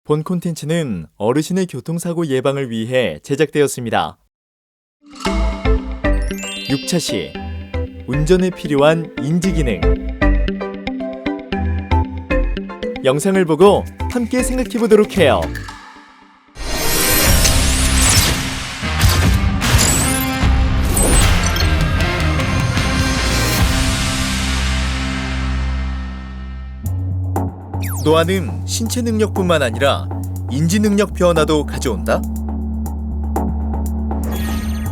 본 콘텐츠는 어르신의 교통사고 예방을 위해 제작되었습니다. 6차 시 운전에 필요한 인지기능. 영상을 보고 함께 생각해보도록 해요. 노화는 신체 능력뿐만 아니라 인지 능력 변화도 가져온다?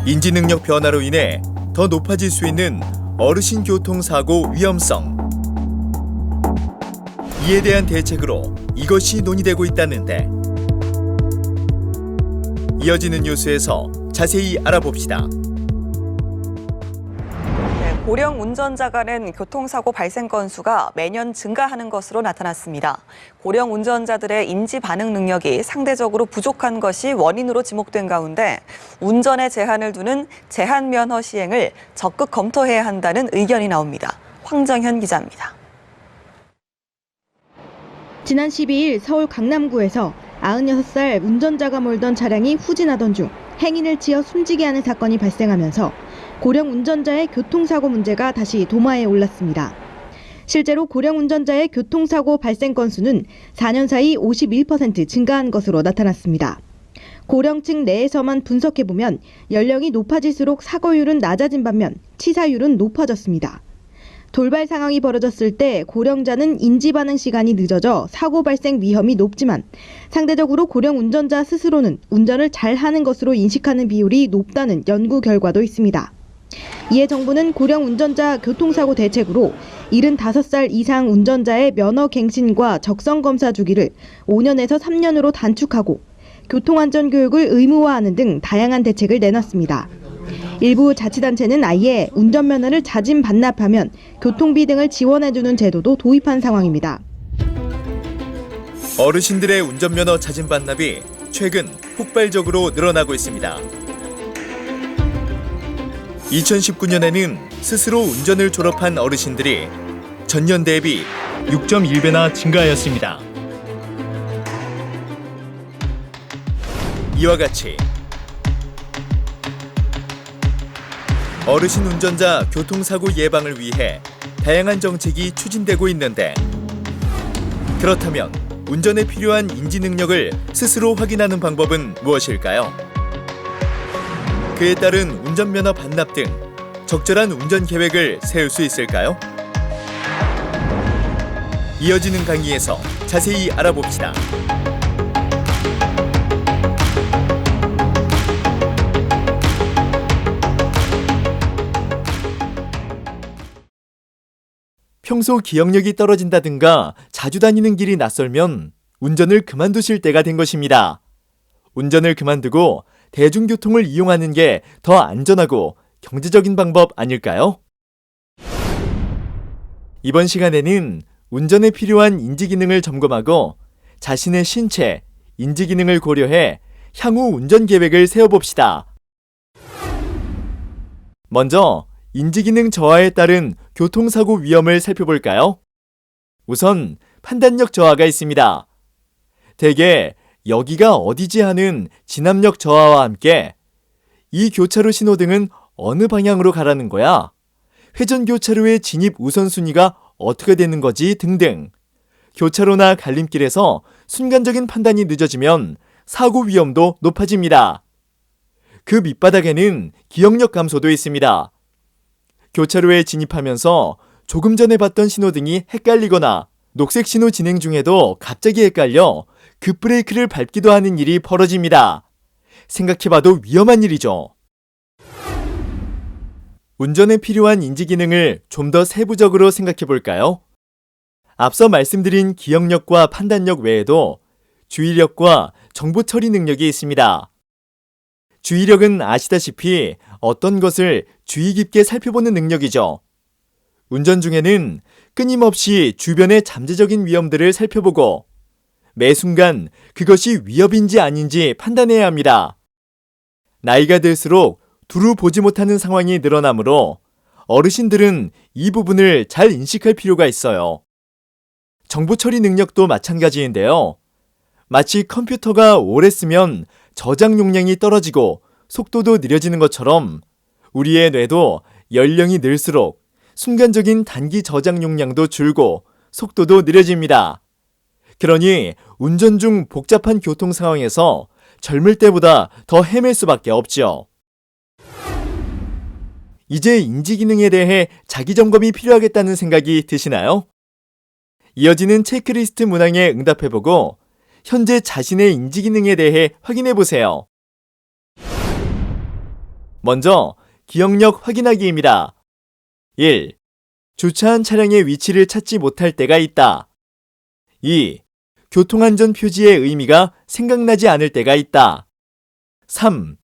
인지 능력 변화로 인해 더 높아질 수 있는 어르신 교통사고 위험성. 이에 대한 대책으로 이것이 논의되고 있다는데, 이어지는 뉴스에서 자세히 알아봅시다. 고령 운전자 간의 교통사고 발생 건수가 매년 증가하는 것으로 나타났습니다. 고령 운전자들의 인지 반응 능력이 상대적으로 부족한 것이 원인으로 지목된 가운데 운전에 제한을 두는 제한 면허 시행을 적극 검토해야 한다는 의견이 나옵니다. 황정현 기자입니다. 지난 12일 서울 강남구에서 96살 운전자가 몰던 차량이 후진하던 중 행인을 치어 숨지게 하는 사건이 발생하면서 고령 운전자의 교통사고 문제가 다시 도마에 올랐습니다. 실제로 고령 운전자의 교통사고 발생 건수는 4년 사이 51% 증가한 것으로 나타났습니다. 고령층 내에서만 분석해보면 연령이 높아질수록 사고율은 낮아진 반면 치사율은 높아졌습니다. 돌발 상황이 벌어졌을 때 고령자는 인지 반응 시간이 늦어져 사고 발생 위험이 높지만 상대적으로 고령 운전자 스스로는 운전을 잘하는 것으로 인식하는 비율이 높다는 연구 결과도 있습니다. 이에 정부는 고령 운전자 교통사고 대책으로 75살 이상 운전자의 면허 갱신과 적성 검사 주기를 5년에서 3년으로 단축하고 교통안전교육을 의무화하는 등 다양한 대책을 내놨습니다. 일부 자치단체는 아예 운전면허를 자진 반납하면 교통비 등을 지원해주는 제도도 도입한 상황입니다. 어르신들의 운전면허 자진 반납이 최근 폭발적으로 늘어나고 있습니다. 2019년에는 스스로 운전을 졸업한 어르신들이 전년 대비 6.1배나 증가하였습니다. 이와 같이 어르신 운전자 교통사고 예방을 위해 다양한 정책이 추진되고 있는데, 그렇다면 운전에 필요한 인지 능력을 스스로 확인하는 방법은 무엇일까요? 그에 따른 운전면허 반납 등 적절한 운전 계획을 세울 수 있을까요? 이어지는 강의에서 자세히 알아봅시다. 평소 기억력이 떨어진다든가 자주 다니는 길이 낯설면 운전을 그만두실 때가 된 것입니다. 운전을 그만두고 대중교통을 이용하는 게 더 안전하고 경제적인 방법 아닐까요? 이번 시간에는 운전에 필요한 인지기능을 점검하고 자신의 신체, 인지기능을 고려해 향후 운전 계획을 세워봅시다. 먼저 인지기능 저하에 따른 교통사고 위험을 살펴볼까요? 우선 판단력 저하가 있습니다. 대개 여기가 어디지 하는 진압력 저하와 함께 이 교차로 신호등은 어느 방향으로 가라는 거야? 회전교차로의 진입 우선순위가 어떻게 되는 거지? 등등. 교차로나 갈림길에서 순간적인 판단이 늦어지면 사고 위험도 높아집니다. 그 밑바닥에는 기억력 감소도 있습니다. 교차로에 진입하면서 조금 전에 봤던 신호등이 헷갈리거나 녹색 신호 진행 중에도 갑자기 헷갈려 급브레이크를 밟기도 하는 일이 벌어집니다. 생각해봐도 위험한 일이죠. 운전에 필요한 인지기능을 좀 더 세부적으로 생각해볼까요? 앞서 말씀드린 기억력과 판단력 외에도 주의력과 정보 처리 능력이 있습니다. 주의력은 아시다시피 어떤 것을 주의 깊게 살펴보는 능력이죠. 운전 중에는 끊임없이 주변의 잠재적인 위험들을 살펴보고 매 순간 그것이 위협인지 아닌지 판단해야 합니다. 나이가 들수록 두루 보지 못하는 상황이 늘어나므로 어르신들은 이 부분을 잘 인식할 필요가 있어요. 정보 처리 능력도 마찬가지인데요. 마치 컴퓨터가 오래 쓰면 저장 용량이 떨어지고 속도도 느려지는 것처럼 우리의 뇌도 연령이 늘수록 순간적인 단기 저장 용량도 줄고 속도도 느려집니다. 그러니 운전 중 복잡한 교통 상황에서 젊을 때보다 더 헤맬 수밖에 없죠. 이제 인지 기능에 대해 자기 점검이 필요하겠다는 생각이 드시나요? 이어지는 체크리스트 문항에 응답해보고 현재 자신의 인지 기능에 대해 확인해보세요. 먼저 기억력 확인하기입니다. 1. 주차한 차량의 위치를 찾지 못할 때가 있다. 2. 교통안전 표지의 의미가 생각나지 않을 때가 있다. 3.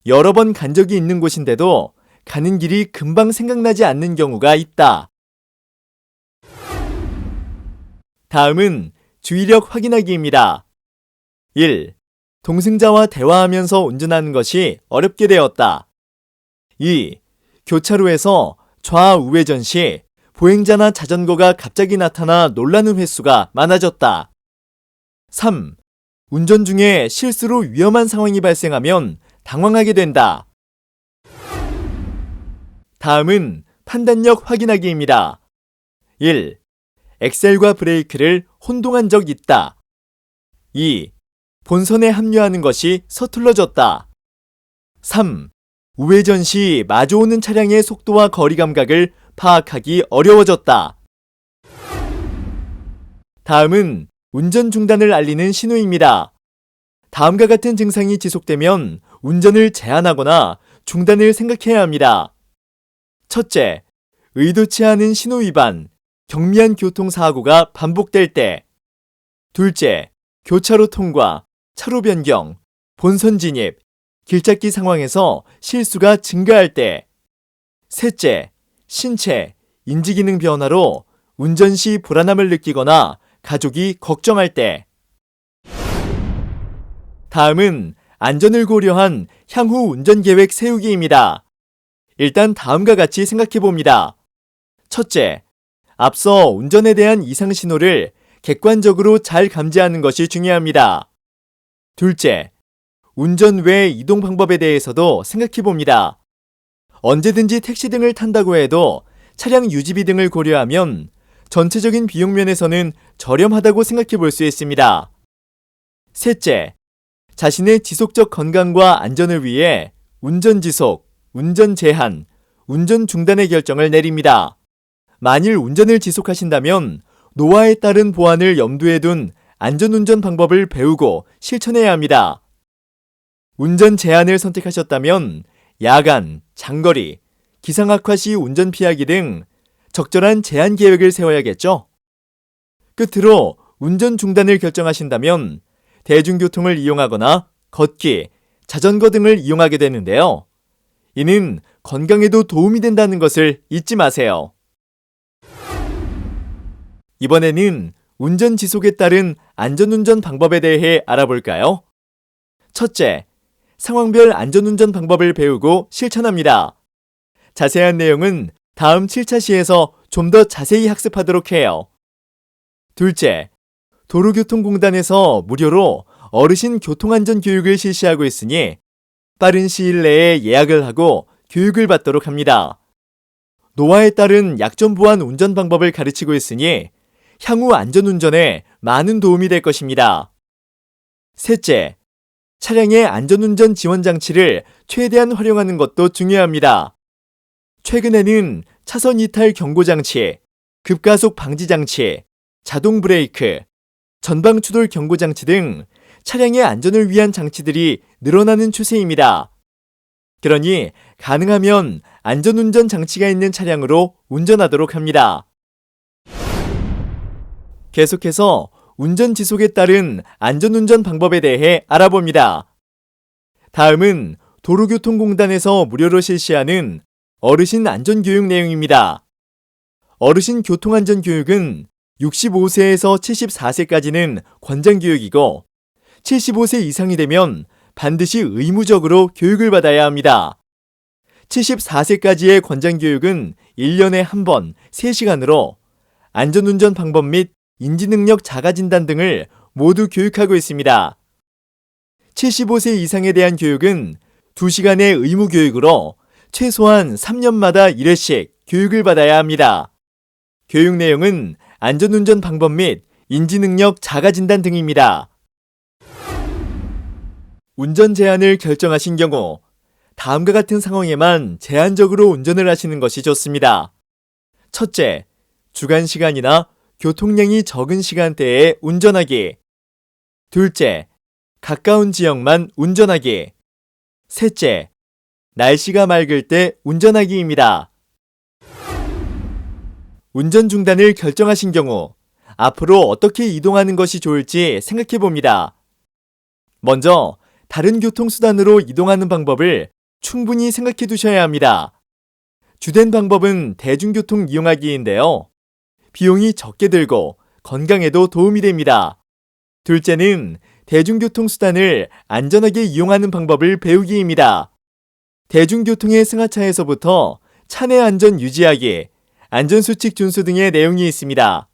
여러 번 간 적이 있는 곳인데도 가는 길이 금방 생각나지 않는 경우가 있다. 다음은 주의력 확인하기입니다. 1. 동승자와 대화하면서 운전하는 것이 어렵게 되었다. 2. 교차로에서 좌우회전 시 보행자나 자전거가 갑자기 나타나 놀라는 횟수가 많아졌다. 3. 운전 중에 실수로 위험한 상황이 발생하면 당황하게 된다. 다음은 판단력 확인하기입니다. 1. 엑셀과 브레이크를 혼동한 적 있다. 2. 본선에 합류하는 것이 서툴러졌다. 3. 우회전 시 마주오는 차량의 속도와 거리 감각을 파악하기 어려워졌다. 다음은 운전 중단을 알리는 신호입니다. 다음과 같은 증상이 지속되면 운전을 제한하거나 중단을 생각해야 합니다. 첫째, 의도치 않은 신호 위반, 경미한 교통사고가 반복될 때. 둘째, 교차로 통과, 차로 변경, 본선 진입, 길찾기 상황에서 실수가 증가할 때. 셋째, 신체, 인지기능 변화로 운전 시 불안함을 느끼거나 가족이 걱정할 때. 다음은 안전을 고려한 향후 운전 계획 세우기입니다. 일단 다음과 같이 생각해 봅니다. 첫째, 앞서 운전에 대한 이상 신호를 객관적으로 잘 감지하는 것이 중요합니다. 둘째, 운전 외 이동 방법에 대해서도 생각해 봅니다. 언제든지 택시 등을 탄다고 해도 차량 유지비 등을 고려하면 전체적인 비용 면에서는 저렴하다고 생각해 볼 수 있습니다. 셋째, 자신의 지속적 건강과 안전을 위해 운전 지속, 운전 제한, 운전 중단의 결정을 내립니다. 만일 운전을 지속하신다면 노화에 따른 보안을 염두에 둔 안전운전 방법을 배우고 실천해야 합니다. 운전 제한을 선택하셨다면 야간, 장거리, 기상 악화 시 운전 피하기 등 적절한 제한 계획을 세워야겠죠? 끝으로 운전 중단을 결정하신다면 대중교통을 이용하거나 걷기, 자전거 등을 이용하게 되는데요. 이는 건강에도 도움이 된다는 것을 잊지 마세요. 이번에는 운전 지속에 따른 안전운전 방법에 대해 알아볼까요? 첫째, 상황별 안전운전 방법을 배우고 실천합니다. 자세한 내용은 다음 7차 시에서 좀 더 자세히 학습하도록 해요. 둘째, 도로교통공단에서 무료로 어르신 교통안전 교육을 실시하고 있으니 빠른 시일 내에 예약을 하고 교육을 받도록 합니다. 노화에 따른 약점 보완 운전 방법을 가르치고 있으니 향후 안전운전에 많은 도움이 될 것입니다. 셋째, 차량의 안전운전 지원 장치를 최대한 활용하는 것도 중요합니다. 최근에는 차선 이탈 경고 장치, 급가속 방지 장치, 자동 브레이크, 전방 추돌 경고 장치 등 차량의 안전을 위한 장치들이 늘어나는 추세입니다. 그러니 가능하면 안전운전 장치가 있는 차량으로 운전하도록 합니다. 계속해서 운전 지속에 따른 안전운전 방법에 대해 알아봅니다. 다음은 도로교통공단에서 무료로 실시하는 어르신 안전교육 내용입니다. 어르신 교통안전교육은 65세에서 74세까지는 권장교육이고 75세 이상이 되면 반드시 의무적으로 교육을 받아야 합니다. 74세까지의 권장교육은 1년에 한 번 3시간으로 안전운전 방법 및 인지능력 자가진단 등을 모두 교육하고 있습니다. 75세 이상에 대한 교육은 2시간의 의무 교육으로 최소한 3년마다 1회씩 교육을 받아야 합니다. 교육 내용은 안전운전 방법 및 인지능력 자가진단 등입니다. 운전 제한을 결정하신 경우 다음과 같은 상황에만 제한적으로 운전을 하시는 것이 좋습니다. 첫째, 주간 시간이나 교통량이 적은 시간대에 운전하기. 둘째, 가까운 지역만 운전하기. 셋째, 날씨가 맑을 때 운전하기입니다. 운전 중단을 결정하신 경우 앞으로 어떻게 이동하는 것이 좋을지 생각해 봅니다. 먼저 다른 교통수단으로 이동하는 방법을 충분히 생각해 두셔야 합니다. 주된 방법은 대중교통 이용하기인데요. 비용이 적게 들고 건강에도 도움이 됩니다. 둘째는 대중교통수단을 안전하게 이용하는 방법을 배우기입니다. 대중교통의 승하차에서부터 차내 안전 유지하기, 안전수칙 준수 등의 내용이 있습니다.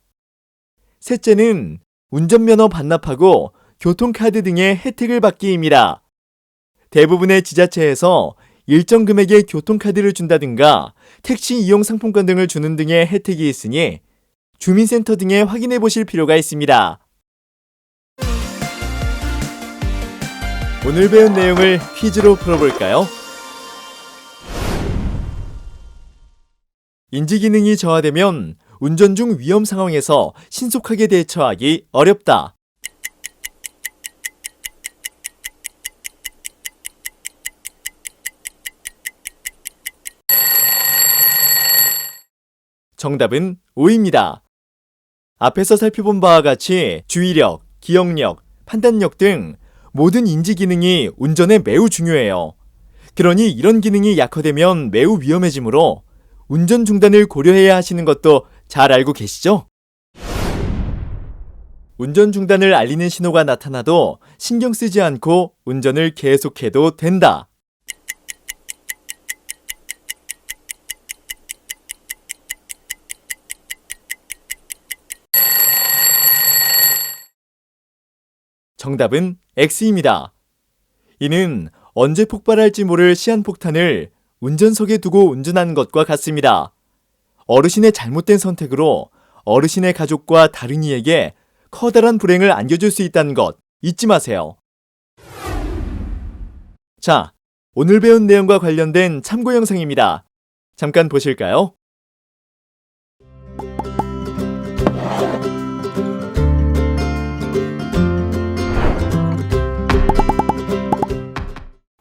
셋째는 운전면허 반납하고 교통카드 등의 혜택을 받기입니다. 대부분의 지자체에서 일정 금액의 교통카드를 준다든가 택시 이용 상품권 등을 주는 등의 혜택이 있으니 주민센터 등에 확인해 보실 필요가 있습니다. 오늘 배운 내용을 퀴즈로 풀어볼까요? 인지기능이 저하되면 운전 중 위험 상황에서 신속하게 대처하기 어렵다. 정답은 O입니다. 앞에서 살펴본 바와 같이 주의력, 기억력, 판단력 등 모든 인지 기능이 운전에 매우 중요해요. 그러니 이런 기능이 약화되면 매우 위험해지므로 운전 중단을 고려해야 하시는 것도 잘 알고 계시죠? 운전 중단을 알리는 신호가 나타나도 신경 쓰지 않고 운전을 계속해도 된다. 정답은 X입니다. 이는 언제 폭발할지 모를 시한폭탄을 운전석에 두고 운전하는 것과 같습니다. 어르신의 잘못된 선택으로 어르신의 가족과 다른 이에게 커다란 불행을 안겨줄 수 있다는 것 잊지 마세요. 자, 오늘 배운 내용과 관련된 참고 영상입니다. 잠깐 보실까요?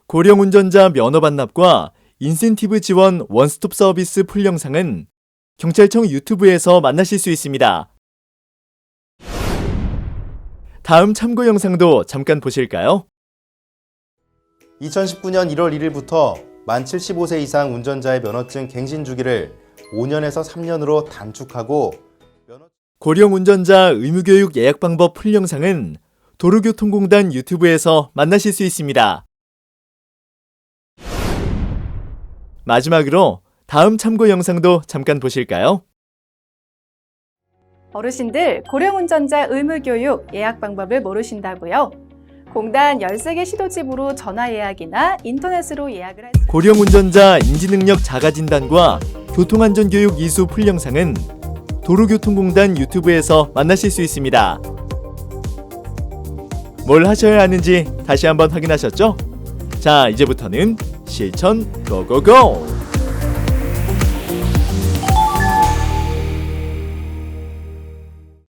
고령 운전자 면허 반납과 인센티브 지원 원스톱 서비스 풀 영상은 경찰청 유튜브에서 만나실 수 있습니다. 다음 참고 영상도 잠깐 보실까요? 2019년 1월 1일부터 만 75세 이상 운전자의 면허증 갱신 주기를 5년에서 3년으로 단축하고 고령 운전자 의무교육 예약 방법 풀 영상은 도로교통공단 유튜브에서 만나실 수 있습니다. 마지막으로 다음 참고 영상도 잠깐 보실까요? 어르신들 고령 운전자 의무교육 예약 방법을 모르신다고요? 공단 13개 시도집으로 전화 예약이나 인터넷으로 예약을 할 수... 고령 운전자 인지능력 자가진단과 교통안전교육 이수 풀 영상은 도로교통공단 유튜브에서 만나실 수 있습니다. 뭘 하셔야 하는지 다시 한번 확인하셨죠? 자, 이제부터는 실천 고고고!